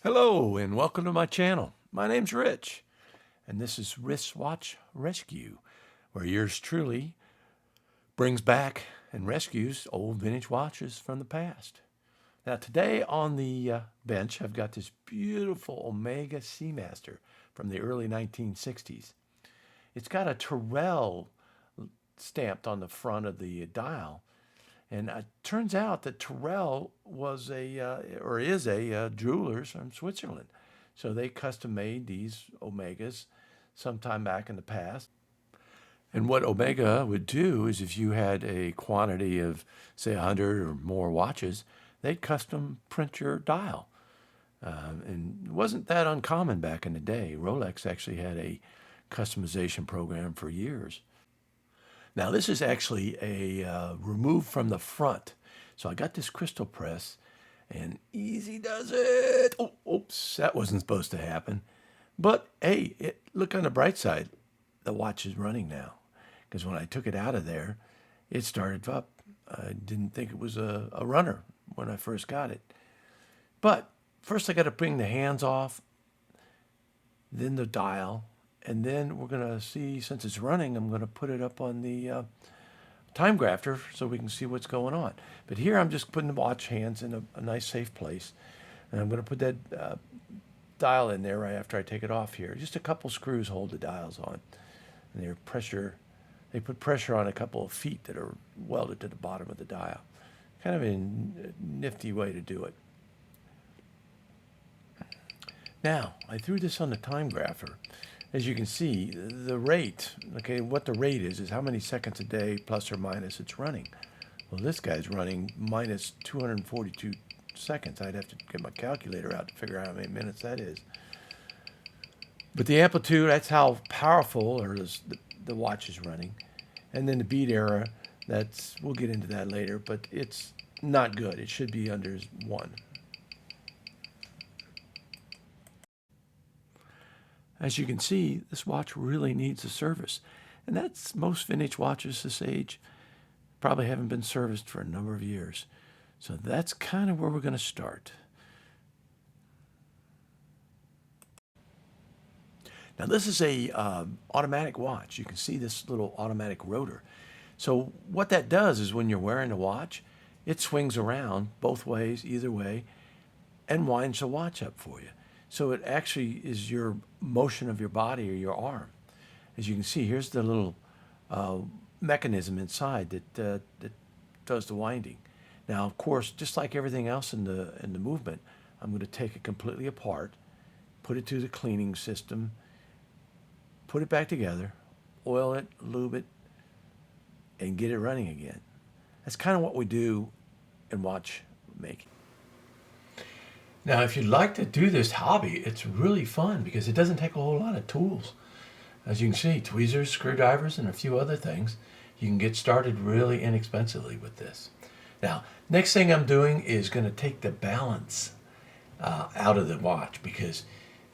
Hello and welcome to my channel. My name's Rich and this is Wristwatch Rescue, where yours truly brings back and rescues old vintage watches from the past. Now today on the bench I've got this beautiful Omega Seamaster from the early 1960s. It's got a Turrell stamped on the front of the dial. And it turns out that Turrell was is a jewelers from Switzerland. So they custom made these Omegas sometime back in the past. And what Omega would do is if you had a quantity of, say, 100 or more watches, they'd custom print your dial. And it wasn't that uncommon back in the day. Rolex actually had a customization program for years. Now this is actually a remove from the front. So I got this crystal press and easy does it. Oh, oops, that wasn't supposed to happen. But hey, look on the bright side. The watch is running now. Because when I took it out of there, it started up. I didn't think it was a runner when I first got it. But first I got to bring the hands off, then the dial, and then we're going to see, since it's running, I'm going to put it up on the time grafter so we can see what's going on. But here I'm just putting the watch hands in a nice safe place. And I'm going to put that dial in there right after I take it off here. Just a couple screws hold the dials on. And they put pressure on a couple of feet that are welded to the bottom of the dial. Kind of a nifty way to do it. Now, I threw this on the time grafter. As you can see, the rate, okay, what the rate is how many seconds a day, plus or minus, it's running. Well, this guy's running minus 242 seconds. I'd have to get my calculator out to figure out how many minutes that is. But the amplitude, that's how powerful the watch is running. And then the beat error, we'll get into that later, but it's not good. It should be under 1. As you can see, this watch really needs a service. And that's most vintage watches this age probably haven't been serviced for a number of years. So that's kind of where we're going to start. Now this is a automatic watch. You can see this little automatic rotor. So what that does is when you're wearing the watch, it swings around both ways, either way, and winds the watch up for you. So it actually is your motion of your body or your arm. As you can see, here's the little mechanism inside that does the winding. Now, of course, just like everything else in the movement, I'm going to take it completely apart, put it through the cleaning system, put it back together, oil it, lube it, and get it running again. That's kind of what we do in watchmaking. Now, if you'd like to do this hobby, it's really fun because it doesn't take a whole lot of tools. As you can see, tweezers, screwdrivers, and a few other things. You can get started really inexpensively with this. Now, next thing I'm doing is going to take the balance out of the watch because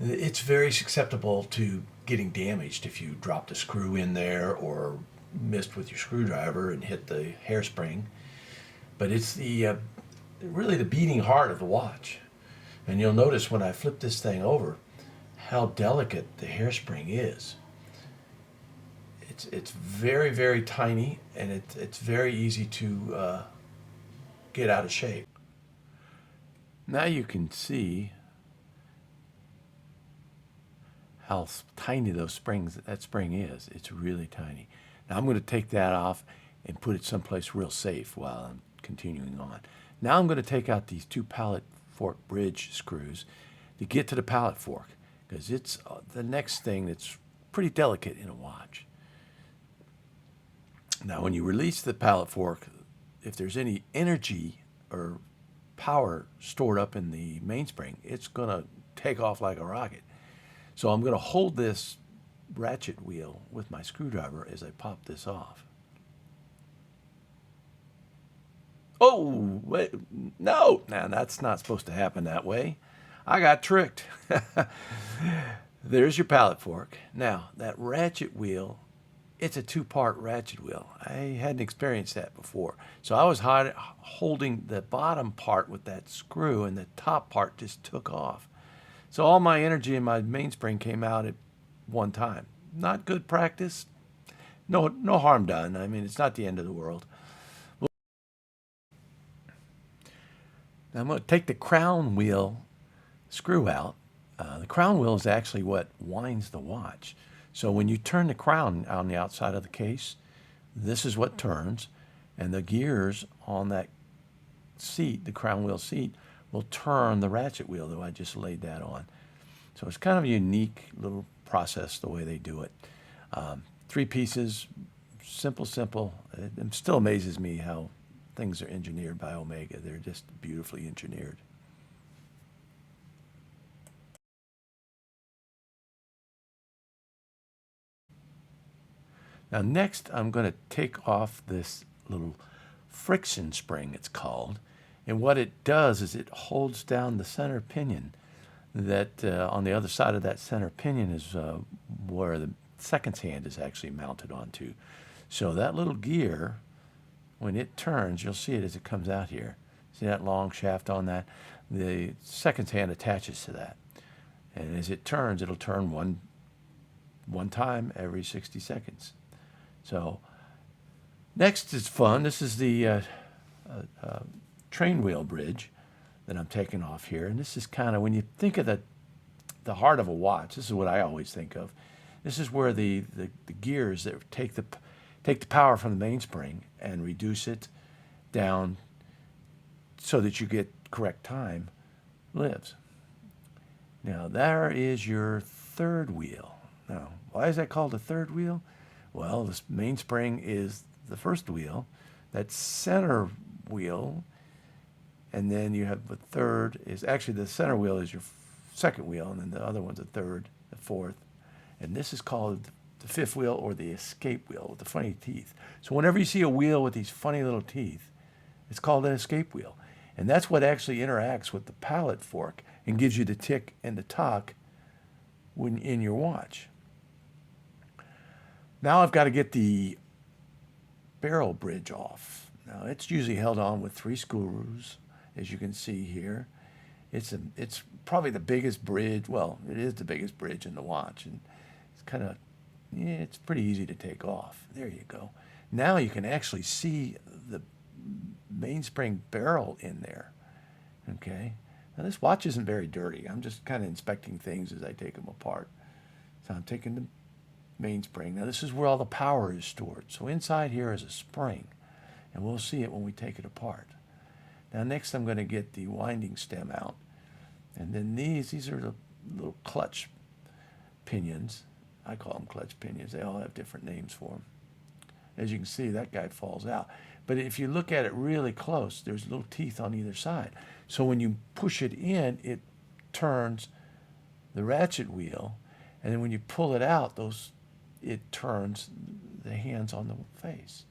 it's very susceptible to getting damaged if you drop the screw in there or missed with your screwdriver and hit the hairspring. But it's really the beating heart of the watch. And you'll notice when I flip this thing over how delicate the hairspring is. It's very, very tiny, and it's very easy to get out of shape. Now you can see how tiny that spring is. It's really tiny. Now I'm going to take that off and put it someplace real safe while I'm continuing on. Now I'm going to take out these 2 pallet fork bridge screws to get to the pallet fork because it's the next thing that's pretty delicate in a watch. Now when you release the pallet fork, if there's any energy or power stored up in the mainspring, it's going to take off like a rocket. So I'm going to hold this ratchet wheel with my screwdriver as I pop this off. Oh, wait, no, now that's not supposed to happen that way. I got tricked. There's your pallet fork. Now, that ratchet wheel, it's a 2-part ratchet wheel. I hadn't experienced that before. So I was holding the bottom part with that screw and the top part just took off. So all my energy and my mainspring came out at one time. Not good practice. No harm done. I mean, it's not the end of the world. Now I'm going to take the crown wheel screw out. The crown wheel is actually what winds the watch. So when you turn the crown on the outside of the case, this is what turns, and the gears on that seat, the crown wheel seat, will turn the ratchet wheel, though I just laid that on. So it's kind of a unique little process the way they do it. 3 pieces, simple. It still amazes me how things are engineered by Omega. They're just beautifully engineered. Now next I'm going to take off this little friction spring, it's called. And what it does is it holds down the center pinion. That on the other side of that center pinion is where the second hand is actually mounted onto. So that little gear, when it turns, you'll see it as it comes out here. See that long shaft on that? The second hand attaches to that. And as it turns, it'll turn one time every 60 seconds. So next is fun. This is the train wheel bridge that I'm taking off here. And this is kind of, when you think of the heart of a watch, this is what I always think of. This is where the gears that take the power from the mainspring and reduce it down so that you get correct time lives. Now there is your third wheel. Now, why is that called a third wheel? Well, this mainspring is the first wheel. That center wheel, and then you have the third is actually the center wheel is your second wheel, and then the other one's a third, the fourth. And this is called the fifth wheel, or the escape wheel with the funny teeth. So whenever you see a wheel with these funny little teeth, it's called an escape wheel. And that's what actually interacts with the pallet fork and gives you the tick and the tock when in your watch. Now I've got to get the barrel bridge off. Now it's usually held on with 3 screws, as you can see here. It's probably the biggest bridge. Well, it is the biggest bridge in the watch, and it's kind of, yeah, it's pretty easy to take off. There you go. Now you can actually see the mainspring barrel in there. Okay. Now this watch isn't very dirty. I'm just kind of inspecting things as I take them apart. So I'm taking the mainspring. Now this is where all the power is stored. So inside here is a spring, and we'll see it when we take it apart. Now next I'm going to get the winding stem out. And then these are the little clutch pinions. I call them clutch pinions. They all have different names for them. As you can see, that guy falls out. But if you look at it really close, there's little teeth on either side. So when you push it in, it turns the ratchet wheel. And then when you pull it out, it turns the hands on the face.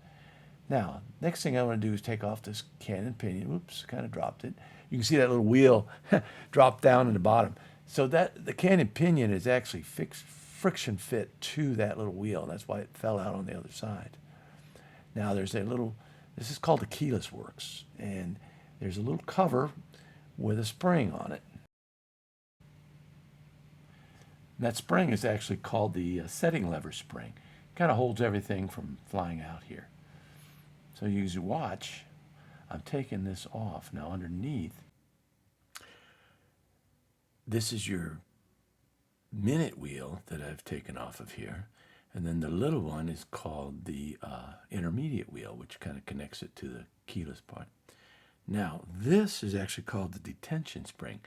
Now, next thing I want to do is take off this cannon pinion. Oops, kind of dropped it. You can see that little wheel drop down in the bottom. So that the cannon pinion is actually friction fit to that little wheel, and that's why it fell out on the other side. Now there's this is called the keyless works, and there's a little cover with a spring on it. And that spring is actually called the setting lever spring. Kind of holds everything from flying out here. So you use your watch. I'm taking this off. Now underneath, this is your minute wheel that I've taken off of here. And then the little one is called the intermediate wheel, which kind of connects it to the keyless part. Now, this is actually called the detention spring.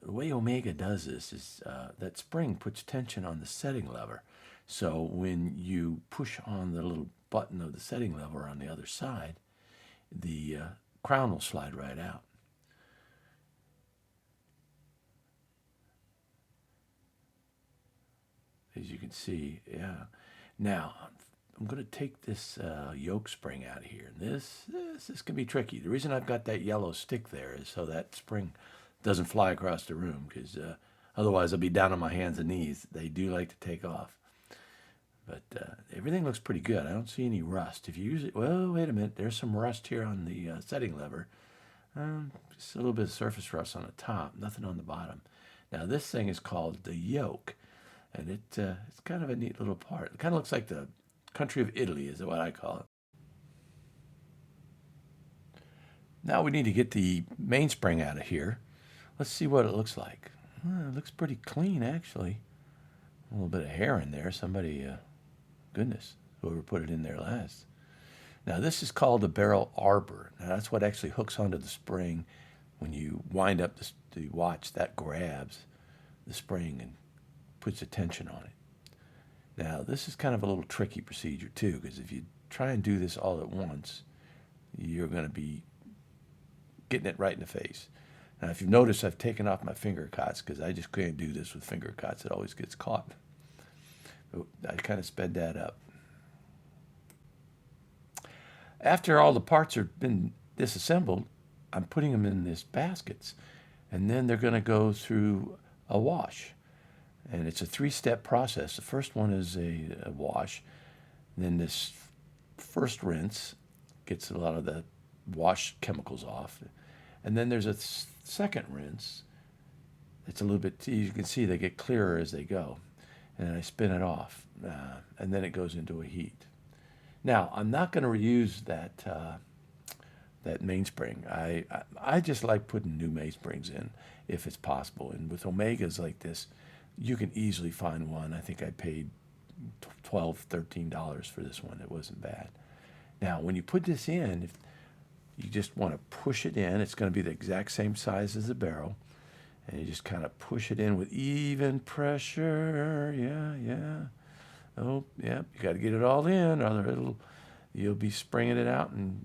The way Omega does this is that spring puts tension on the setting lever. So when you push on the little button of the setting lever on the other side, the crown will slide right out. As you can see, yeah. Now, I'm going to take this yoke spring out of here. And this can be tricky. The reason I've got that yellow stick there is so that spring doesn't fly across the room, because otherwise I'll be down on my hands and knees. They do like to take off. But everything looks pretty good. I don't see any rust. If you use it, well, wait a minute. There's some rust here on the setting lever. Just a little bit of surface rust on the top, nothing on the bottom. Now this thing is called the yoke, and it's kind of a neat little part. It kind of looks like the country of Italy is what I call it. Now we need to get the mainspring out of here. Let's see what it looks like. It looks pretty clean, actually. A little bit of hair in there. Somebody, goodness, whoever put it in there last. Now this is called a barrel arbor. Now that's what actually hooks onto the spring. When you wind up the watch, that grabs the spring and puts a tension on it. Now this is kind of a little tricky procedure too, because if you try and do this all at once, you're going to be getting it right in the face. Now if you've noticed, I've taken off my finger cots because I just can't do this with finger cots. It always gets caught. So I kind of sped that up. After all the parts have been disassembled, I'm putting them in these baskets, and then they're going to go through a wash. And it's a 3-step process. The first one is a wash. Then this first rinse gets a lot of the wash chemicals off. And then there's a second rinse. It's a little bit, you can see they get clearer as they go. And I spin it off, and then it goes into a heat. Now, I'm not going to reuse that mainspring. I just like putting new mainsprings in if it's possible. And with Omegas like this, you can easily find one. I think I paid $12, $13 for this one. It wasn't bad. Now, when you put this in, if you just want to push it in, it's going to be the exact same size as the barrel. And you just kind of push it in with even pressure. Yeah. Oh, yeah, you got to get it all in, or you'll be springing it out. And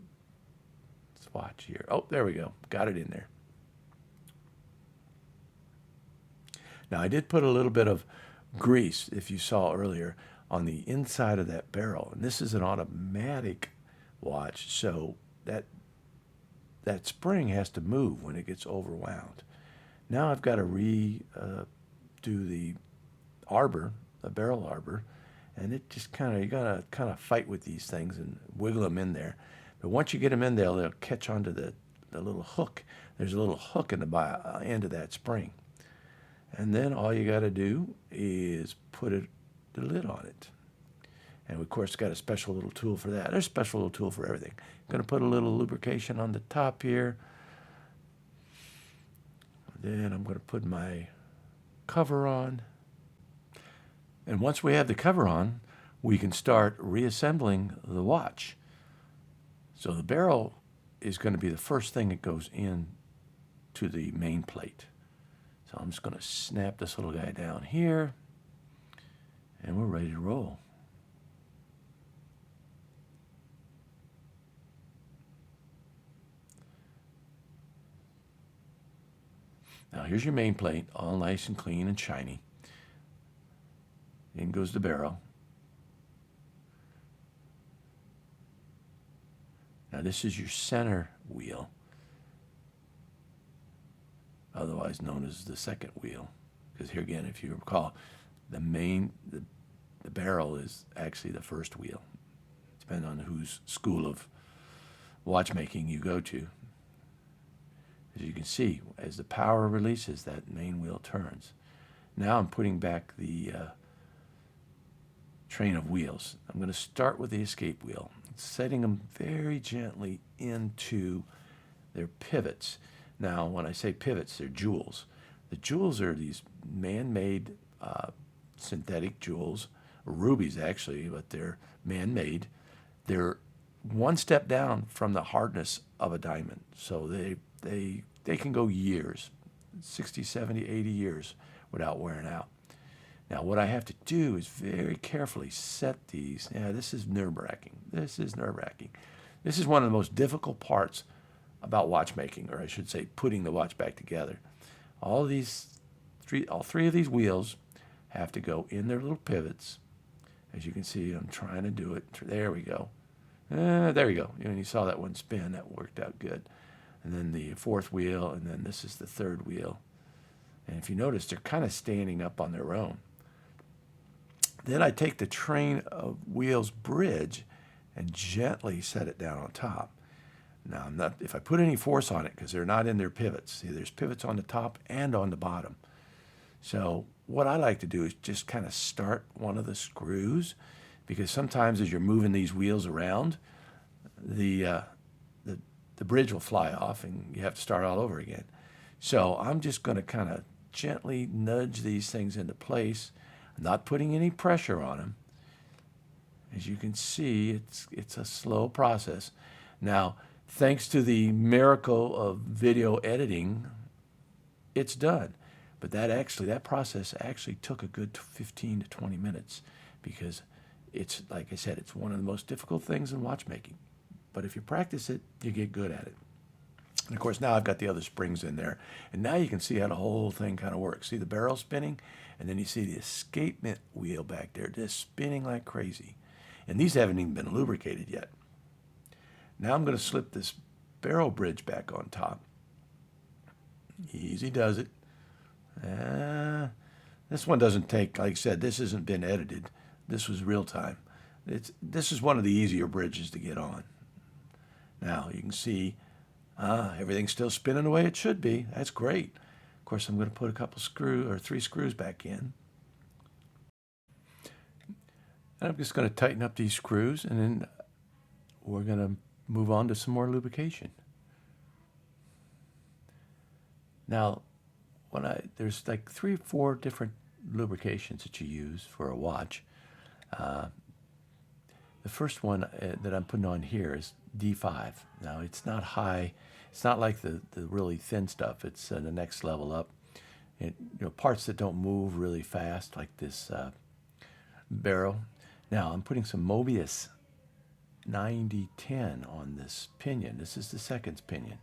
let's watch here. Oh, there we go. Got it in there. Now, I did put a little bit of grease, if you saw earlier, on the inside of that barrel. And this is an automatic watch, so that spring has to move when it gets overwound. Now I've got to redo the arbor, the barrel arbor, and it just you gotta kind of fight with these things and wiggle them in there. But once you get them in there, they'll catch onto the little hook. There's a little hook in the end of that spring. And then all you got to do is put the lid on it. And of course, got a special little tool for that. There's a special little tool for everything. Going to put a little lubrication on the top here. Then I'm going to put my cover on. And once we have the cover on, we can start reassembling the watch. So the barrel is going to be the first thing that goes in to the main plate. So I'm just going to snap this little guy down here, and we're ready to roll. Now here's your main plate, all nice and clean and shiny. In goes the barrel. Now this is your center wheel, otherwise known as the second wheel. Because here again, if you recall, the barrel is actually the first wheel. Depending on whose school of watchmaking you go to. As you can see, as the power releases, that main wheel turns. Now I'm putting back the train of wheels. I'm going to start with the escape wheel, setting them very gently into their pivots. Now, when I say pivots, they're jewels. The jewels are these man-made synthetic jewels, rubies actually, but they're man-made. They're one step down from the hardness of a diamond, so they can go years, 60, 70, 80 years without wearing out. Now, what I have to do is very carefully set these. Yeah, this is nerve-wracking. This is nerve-wracking. This is one of the most difficult parts about watchmaking, or I should say putting the watch back together. All three of these wheels have to go in their little pivots. As you can see, I'm trying to do it. There we go. There we go. You saw that one spin. That worked out good. And then the fourth wheel, and then this is the third wheel. And if you notice, they're kind of standing up on their own. Then I take the train of wheels bridge and gently set it down on top. Now, if I put any force on it, because they're not in their pivots. See, there's pivots on the top and on the bottom. So what I like to do is just kind of start one of the screws, because sometimes as you're moving these wheels around, the, uh, the, the bridge will fly off and you have to start all over again. So I'm just going to kind of gently nudge these things into place. I'm not putting any pressure on them. As you can see, it's a slow process. Now, thanks to the miracle of video editing, it's done. But that process actually took a good 15 to 20 minutes, because it's, like I said, it's one of the most difficult things in watchmaking. But if you practice it, you get good at it. And of course, now I've got the other springs in there. And now you can see how the whole thing kind of works. See the barrel spinning? And then you see the escapement wheel back there just spinning like crazy. And these haven't even been lubricated yet. Now I'm going to slip this barrel bridge back on top. Easy does it. This one doesn't take, like I said, this hasn't been edited. This was real time. This is one of the easier bridges to get on. Now you can see everything's still spinning the way it should be. That's great. Of course, I'm going to put a couple three screws back in. And I'm just going to tighten up these screws, and then we're going to move on to some more lubrication. Now, there's like 3 or 4 different lubrications that you use for a watch. The first one that I'm putting on here is D5. Now, it's not high. It's not like the really thin stuff. It's the next level up. Parts that don't move really fast, like this barrel. Now, I'm putting some Mobius 9010 on this pinion. This is the second pinion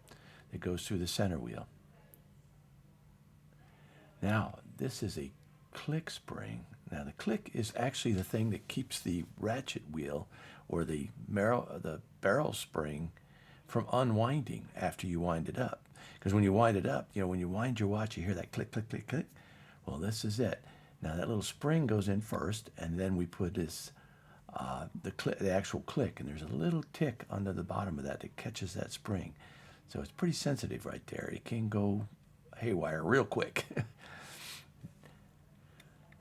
that goes through the center wheel. Now, this is a click spring. Now, the click is actually the thing that keeps the ratchet wheel or the barrel spring from unwinding after you wind it up. Because when you wind it up, when you wind your watch, you hear that click, click, click, click. Well, this is it. Now, that little spring goes in first, and then we put this, the actual click, and there's a little tick under the bottom of that catches that spring. So it's pretty sensitive right there. It can go haywire real quick.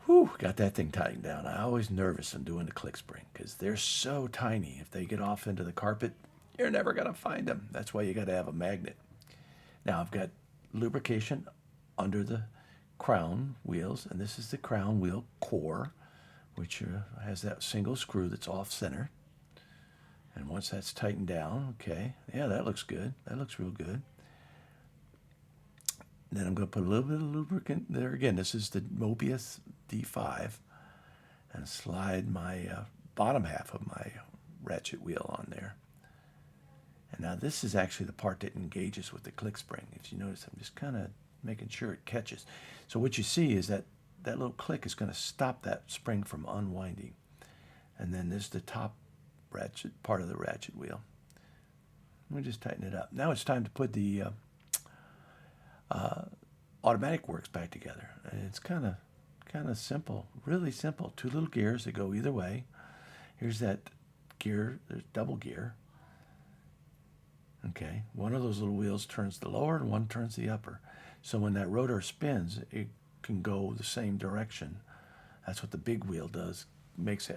Whew, got that thing tightened down. I'm always nervous on doing the click spring because they're so tiny. If they get off into the carpet, you're never going to find them. That's why you got to have a magnet. Now I've got lubrication under the crown wheels, and this is the crown wheel core, which has that single screw that's off center. And once that's tightened down, okay, yeah, that looks good. That looks real good. Then I'm going to put a little bit of lubricant there. Again, this is the Mobius D5. And slide my bottom half of my ratchet wheel on there. And now this is actually the part that engages with the click spring. If you notice, I'm just kind of making sure it catches. So what you see is that little click is going to stop that spring from unwinding. And then this is the top ratchet part of the ratchet wheel. We'll just tighten it up. Now it's time to put the automatic works back together. And it's kind of simple, really simple. 2 little gears that go either way. Here's that gear. There's double gear. Okay, one of those little wheels turns the lower and one turns the upper. So when that rotor spins, it can go the same direction. That's what the big wheel does. Makes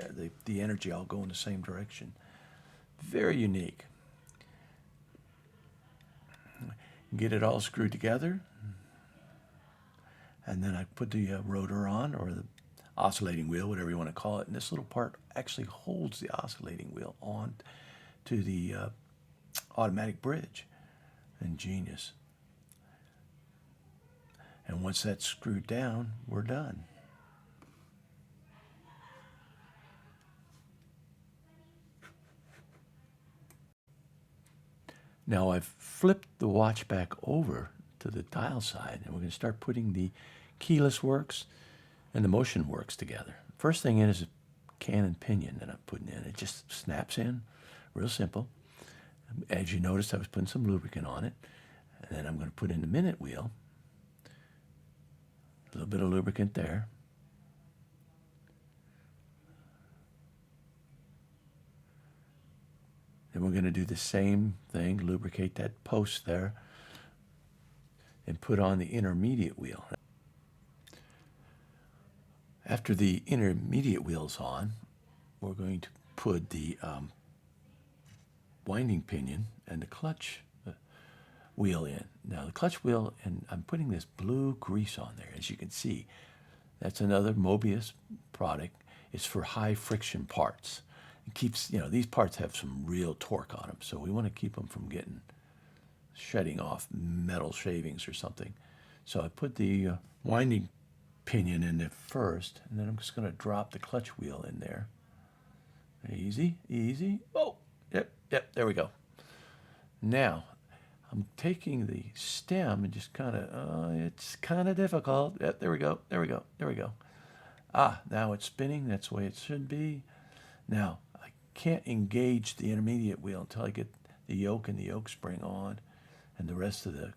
the energy all go in the same direction. Very unique. Get it all screwed together. And then I put the rotor on, or the oscillating wheel, whatever you want to call it. And this little part actually holds the oscillating wheel on to the automatic bridge. Ingenious. And once that's screwed down, we're done. Now I've flipped the watch back over to the dial side, and we're going to start putting the keyless works and the motion works together. First thing is a cannon pinion that I'm putting in. It just snaps in, real simple. As you noticed, I was putting some lubricant on it. And then I'm going to put in the minute wheel. A little bit of lubricant there. Then we're going to do the same thing, lubricate that post there, and put on the intermediate wheel. After the intermediate wheel's on, we're going to put the winding pinion and the clutch wheel in. Now the clutch wheel, and I'm putting this blue grease on there, as you can see. That's another Mobius product. It's for high friction parts. It keeps, these parts have some real torque on them, so we want to keep them from shedding off metal shavings or something. So I put the winding pinion in there first, and then I'm just going to drop the clutch wheel in there. Easy, easy. Oh, yep, there we go. Now, I'm taking the stem and just it's kind of difficult. Yep, there we go. Ah, now it's spinning. That's the way it should be. Now, I can't engage the intermediate wheel until I get the yoke and the yoke spring on and the rest of the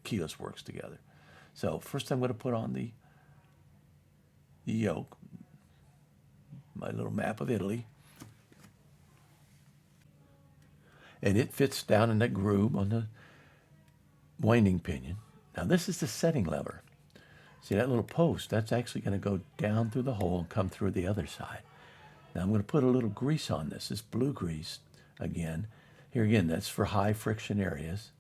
keyless works together. So first I'm going to put on the yoke, my little map of Italy. And it fits down in that groove on the winding pinion. Now this is the setting lever. See that little post? That's actually going to go down through the hole and come through the other side. Now I'm going to put a little grease on this blue grease again. Here again, that's for high friction areas.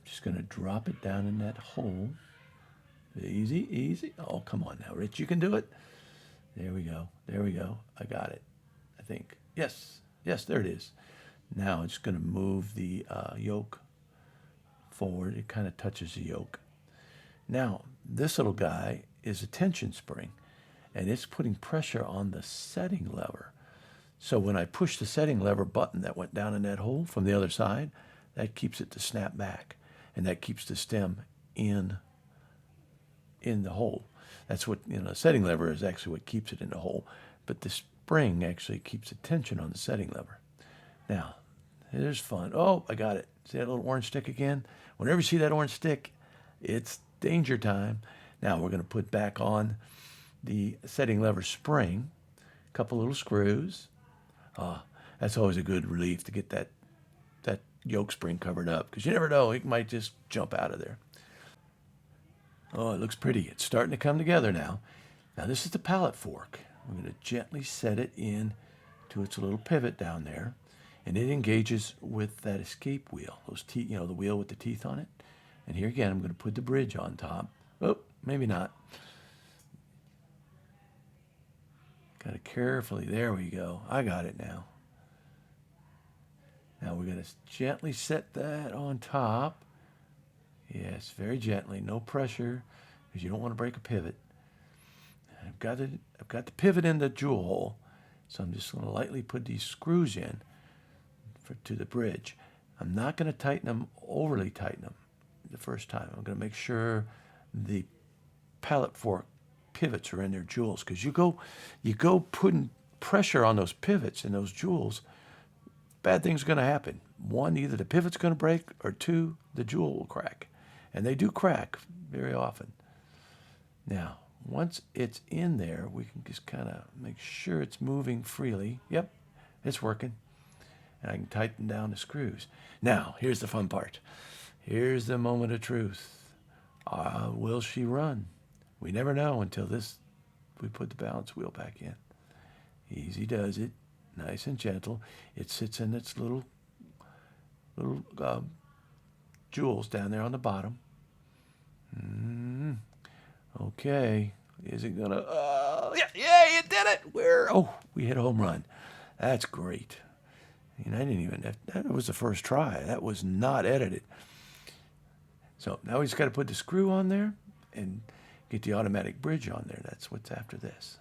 I'm just going to drop it down in that hole. Easy, easy. Oh, come on now, Rich, you can do it. There we go. I got it, I think. Yes, there it is. Now I'm just going to move the yoke forward. It kind of touches the yoke. Now, this little guy is a tension spring, and it's putting pressure on the setting lever. So when I push the setting lever button that went down in that hole from the other side, that keeps it to snap back, and that keeps the stem in the hole. That's what, the setting lever is actually what keeps it in the hole, but the spring actually keeps the tension on the setting lever. Now, here's fun. Oh, I got it. See that little orange stick again? Whenever you see that orange stick, it's danger time. Now we're going to put back on the setting lever spring, a couple little screws. That's always a good relief to get that yoke spring covered up, because you never know, it might just jump out of there. Oh, it looks pretty. It's starting to come together now. Now this is the pallet fork. We're going to gently set it in to its little pivot down there, and it engages with that escape wheel, those teeth, the wheel with the teeth on it. And here again, I'm going to put the bridge on top. Oh, maybe not. Got it carefully. There we go. I got it now. Now we're going to gently set that on top. Yes, very gently, no pressure, because you don't want to break a pivot. I've got the pivot in the jewel hole, so I'm just going to lightly put these screws in to the bridge. I'm not going to overly tighten them the first time. I'm going to make sure the pallet fork pivots are in their jewels, because you go putting pressure on those pivots and those jewels, bad things are going to happen. One, either the pivot's going to break, or two, the jewel will crack. And they do crack very often. Now, once it's in there, we can just kind of make sure it's moving freely. Yep, it's working. And I can tighten down the screws. Now, here's the fun part. Here's the moment of truth. Will she run? We never know until we put the balance wheel back in. Easy does it. Nice and gentle. It sits in its little jewels down there on the bottom. Okay. Is it gonna? Yeah, you did it. We hit a home run. That's great. And I didn't even. That was the first try. That was not edited. So now we just got to put the screw on there and get the automatic bridge on there. That's what's after this.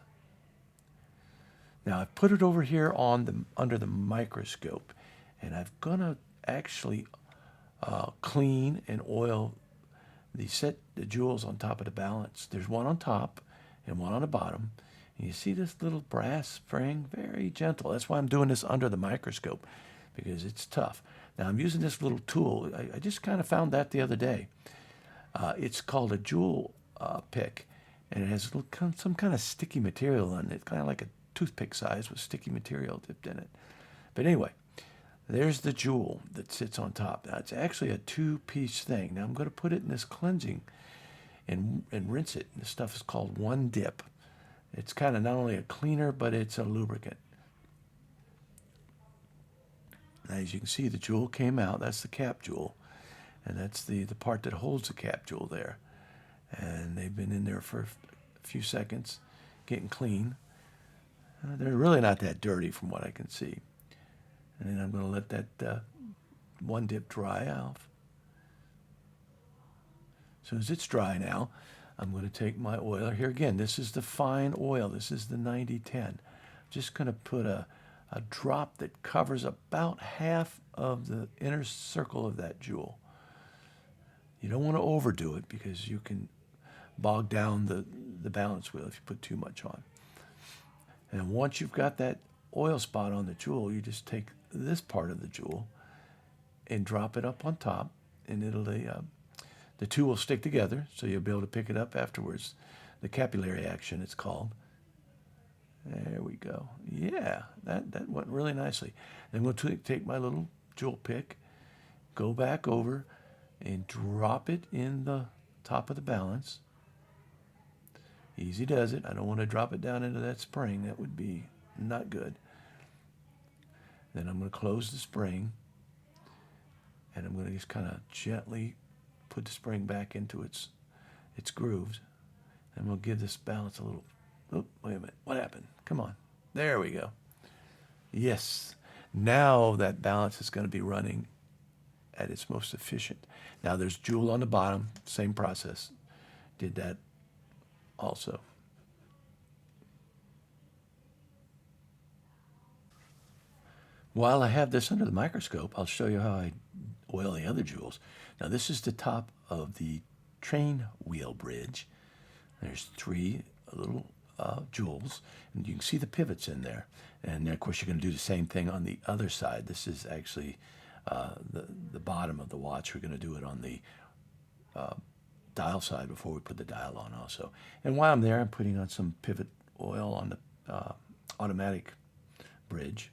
Now I've put it over here under the microscope, and I'm gonna actually clean and oil the jewels on top of the balance. There's one on top and one on the bottom. And you see this little brass spring, very gentle. That's why I'm doing this under the microscope, because it's tough. Now I'm using this little tool. I just kind of found that the other day. It's called a jewel pick, and it has some kind of sticky material on it, kind of like a toothpick size with sticky material dipped in it. But anyway, there's the jewel that sits on top. Now it's actually a two-piece thing. Now I'm going to put it in this cleansing and rinse it. This stuff is called One Dip. It's kind of not only a cleaner, but it's a lubricant. Now, as you can see, the jewel came out. That's the cap jewel. And that's the part that holds the cap jewel there. And they've been in there for a few seconds, getting clean. They're really not that dirty from what I can see. And then I'm going to let that One Dip dry off. As soon as it's dry now, I'm going to take my oiler. Here again, this is the fine oil. This is the 9010. Just going to put a drop that covers about half of the inner circle of that jewel. You don't want to overdo it because you can bog down the balance wheel if you put too much on. And once you've got that oil spot on the jewel, you just take this part of the jewel and drop it up on top, and it'll the two will stick together, so you'll be able to pick it up afterwards. The capillary action, it's called. There we go. Yeah, that went really nicely. Then we'll take my little jewel pick, go back over, and drop it in the top of the balance. Easy does it. I don't want to drop it down into that spring. That would be not good. Then I'm going to close the spring, and I'm going to just kind of gently put the spring back into its grooves, and we'll give this balance a little. Oh, wait a minute. What happened? Come on. There we go. Yes. Now that balance is going to be running at its most efficient. Now there's jewel on the bottom. Same process. Did that also. While I have this under the microscope, I'll show you how I oil the other jewels. Now this is the top of the train wheel bridge. There's three little jewels, and you can see the pivots in there. And then, of course, you're going to do the same thing on the other side. This is actually the bottom of the watch. We're going to do it on the dial side before we put the dial on also. And while I'm there, I'm putting on some pivot oil on the automatic bridge.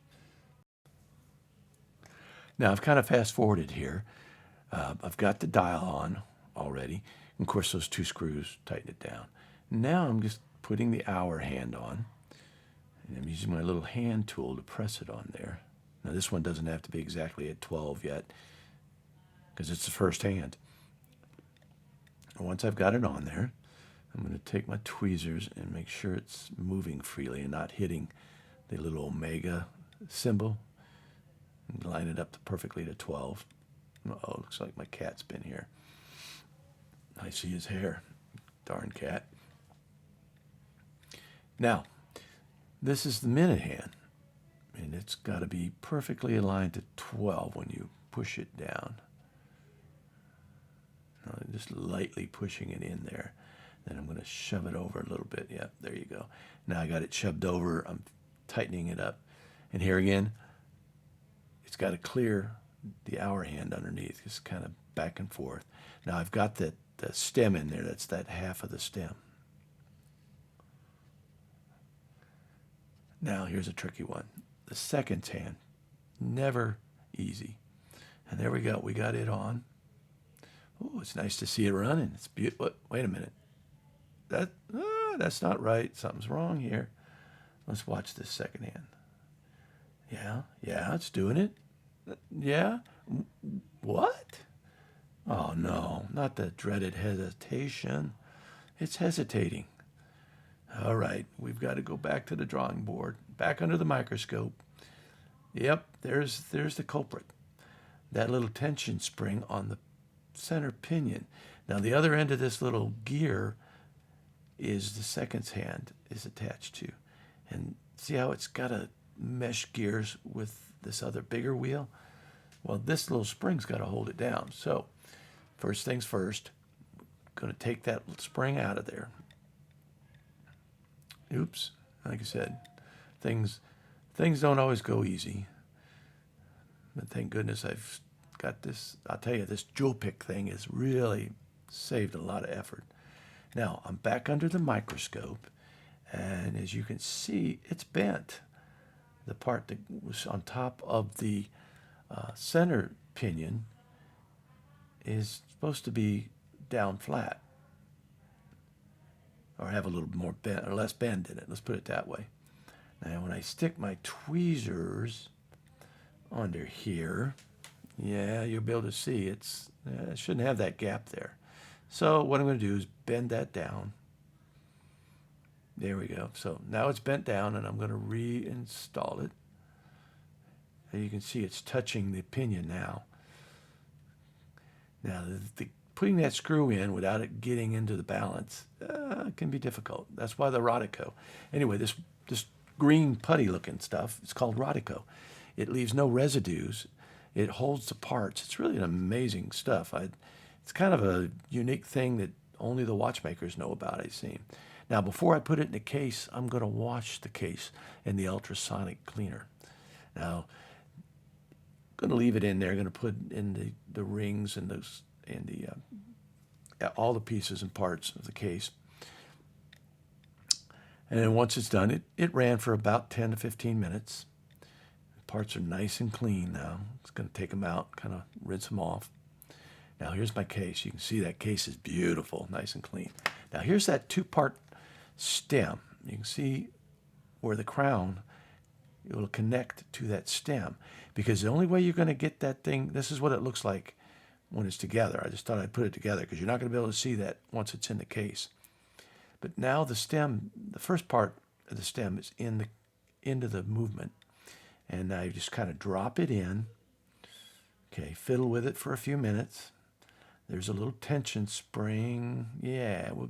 Now, I've kind of fast-forwarded here. I've got the dial on already. And of course, those two screws tighten it down. Now I'm just putting the hour hand on. And I'm using my little hand tool to press it on there. Now, this one doesn't have to be exactly at 12 yet because it's the first hand. And once I've got it on there, I'm going to take my tweezers and make sure it's moving freely and not hitting the little Omega symbol. And line it up perfectly to 12. Oh, looks like my cat's been here. I see his hair. Darn cat. Now, this is the minute hand. And it's got to be perfectly aligned to 12 when you push it down. Just lightly pushing it in there. Then I'm going to shove it over a little bit. Yeah, there you go. Now I got it shoved over. I'm tightening it up. And here again, it's got to clear the hour hand underneath. Just kind of back and forth. Now I've got the stem in there. That's that half of the stem. Now here's a tricky one. The second hand, never easy. And there we go. We got it on. Oh, it's nice to see it running. It's beautiful. Wait a minute. That's not right. Something's wrong here. Let's watch this second hand. Yeah, it's doing it. Yeah? What? Oh, no, not the dreaded hesitation. It's hesitating. All right, we've got to go back to the drawing board, back under the microscope. Yep, there's the culprit. That little tension spring on the center pinion. Now, the other end of this little gear is the seconds hand is attached to. And see how it's got a mesh gears with this other bigger wheel? Well, this little spring's got to hold it down. So, first things first, I'm going to take that spring out of there. Oops, like I said, things don't always go easy. But thank goodness I've got this. I'll tell you, this jewel pick thing has really saved a lot of effort. Now, I'm back under the microscope, and as you can see, it's bent. The part that was on top of the center pinion is supposed to be down flat. or have a little more bend or less bend in it. Let's put it that way. Now, when I stick my tweezers under here, yeah, you'll be able to see it shouldn't have that gap there. So what I'm going to do is bend that down. There we go. So now it's bent down, and I'm going to reinstall it. And you can see it's touching the pinion now. Now, putting that screw in without it getting into the balance can be difficult. That's why the Rodico. Anyway, this green putty-looking stuff, it's called Rodico. It leaves no residues. It holds the parts. It's really an amazing stuff. It's kind of a unique thing that only the watchmakers know about, I see. Now, before I put it in the case, I'm going to wash the case in the ultrasonic cleaner. Now, I'm going to leave it in there. I'm going to put in the rings and all the pieces and parts of the case. And then once it's done, it ran for about 10 to 15 minutes. The parts are nice and clean now. It's going to take them out, kind of rinse them off. Now, here's my case. You can see that case is beautiful, nice and clean. Now, here's that two-part stem. You can see where the crown, it will connect to that stem, because the only way you're going to get that thing, this is what it looks like when it's together. I just thought I'd put it together because you're not going to be able to see that once it's in the case. But now the stem, the first part of the stem is into the movement, and now you just kind of drop it in. Okay, fiddle with it for a few minutes. There's a little tension spring. Yeah, we'll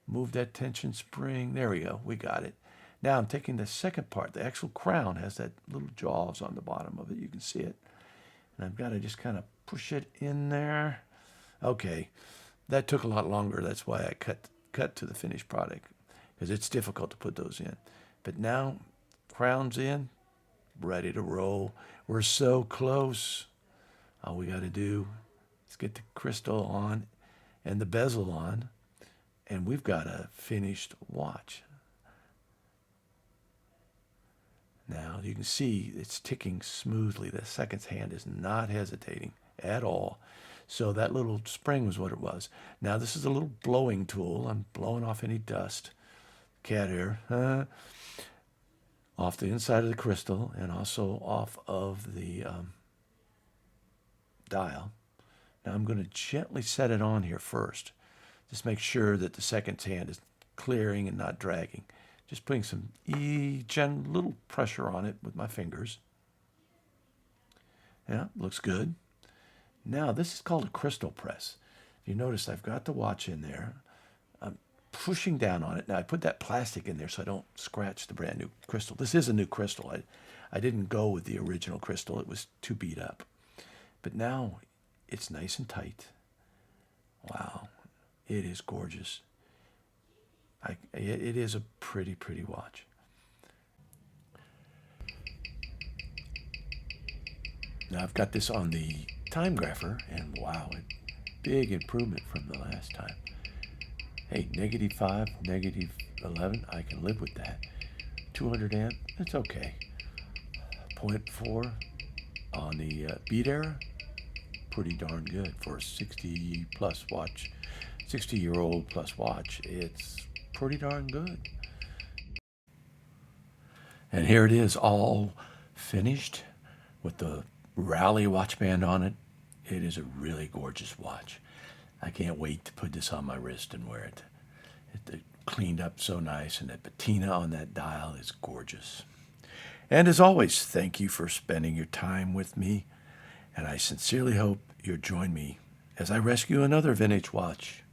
move that tension spring. There we go. We got it. Now I'm taking the second part. The actual crown has that little jaws on the bottom of it. You can see it. And I've got to just kind of push it in there. Okay, that took a lot longer. That's why I cut to the finished product, because it's difficult to put those in. But now, crown's in, ready to roll. We're so close. All we got to do is get the crystal on and the bezel on, and we've got a finished watch. Now you can see it's ticking smoothly. The seconds hand is not hesitating at all. So that little spring was what it was. Now this is a little blowing tool. I'm blowing off any dust, cat hair, off the inside of the crystal and also off of the dial. Now I'm going to gently set it on here first. Just make sure that the seconds hand is clearing and not dragging. Just putting some little pressure on it with my fingers. Yeah, looks good. Now, this is called a crystal press. If you notice, I've got the watch in there. I'm pushing down on it. Now, I put that plastic in there so I don't scratch the brand new crystal. This is a new crystal. I didn't go with the original crystal. It was too beat up. But now, it's nice and tight. Wow, it is gorgeous. It is a pretty, pretty watch. Now I've got this on the time grapher, and wow, a big improvement from the last time. Hey, -5, -11, I can live with that. 200 amp, it's okay. 0.4 on the beat era, pretty darn good for a 60-plus watch, 60-year-old plus watch. It's pretty darn good. And here it is, all finished with the Rally watch band on it. It is a really gorgeous watch. I can't wait to put this on my wrist and wear it. It cleaned up so nice, and that patina on that dial is gorgeous. And as always, thank you for spending your time with me, and I sincerely hope you'll join me as I rescue another vintage watch.